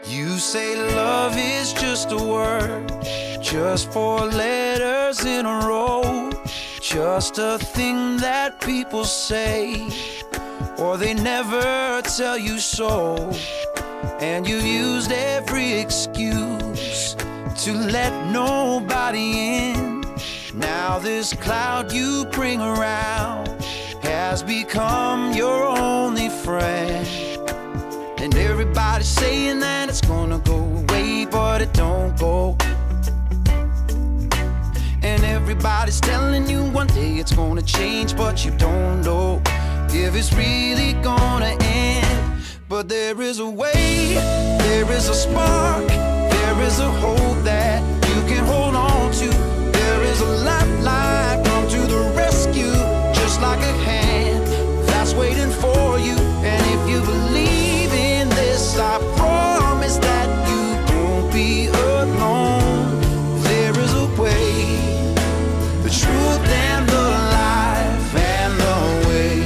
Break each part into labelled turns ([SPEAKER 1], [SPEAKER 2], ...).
[SPEAKER 1] You say love is just a word, just four letters in a row, just a thing that people say, or they never tell you so. And you used every excuse to let nobody in. Now this cloud you bring around has become your only friend. And everybody's saying that it's gonna go away, but it don't go. And everybody's telling you one day it's gonna change, but you don't know if it's really gonna end. But there is a way, there is a spark, there is a hope that you can hold on to. There is a lifeline, come to the rescue, just like a hand that's waiting for you. And if you believe in this, I promise that you won't be alone. There is a way, the truth and the life and the way.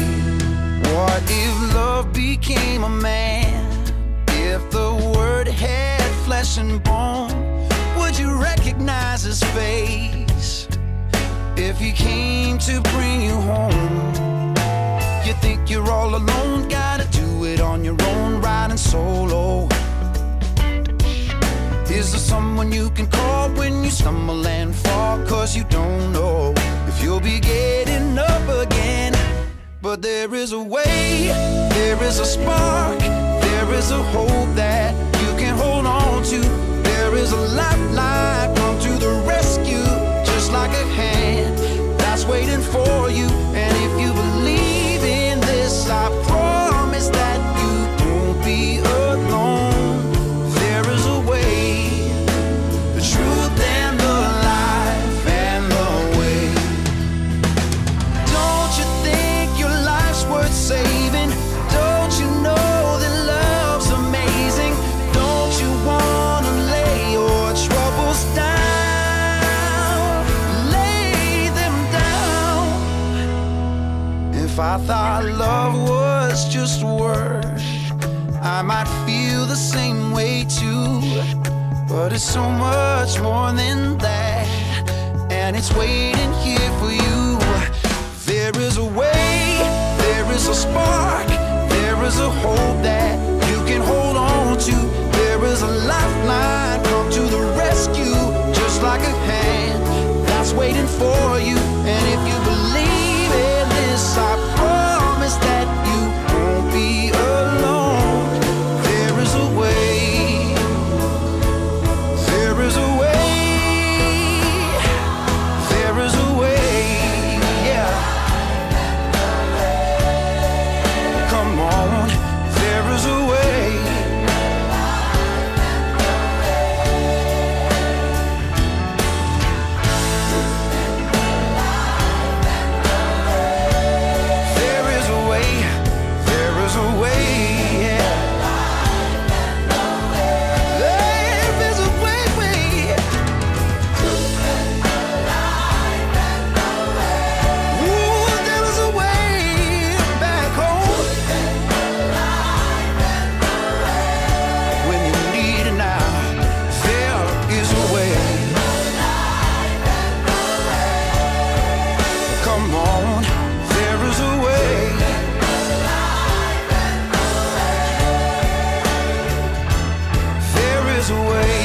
[SPEAKER 1] What if love became a man? If the word had flesh and bone, would you recognize his face? If he came to bring you home, you think you're all alone, gotta do it on your own, riding solo. Is there someone you can call when you stumble and fall? Cause you don't know if you'll be getting up again. But there is a way, there is a spark, there is a hope that you can hold on to. There is a lifeline, come to the rescue, just like a hand that's waiting for you. And if you believe in this, I promise that you won't be alone. There is a way, the truth and the life and the way. Don't you think your life's worth saving? Don't you know that love's amazing? Don't you wanna lay your troubles down? Lay them down. If I thought love was just a word, I might feel the same way too. But it's so much more than that, and it's waiting here for you. There is a way, there is a spark, there is a hope that you can hold on to. There is a lifeline, come to the rescue, just like a hand that's waiting for you. And if you believe in this, I promise that you won't be alone. There is a way, there is a way, there is a way, yeah. Come on, there is a way. There is a way, there is a way, yeah. There is a way, way. Ooh, there is a way back home when you need it now. There is a way. Come on, there is a way. There is a way.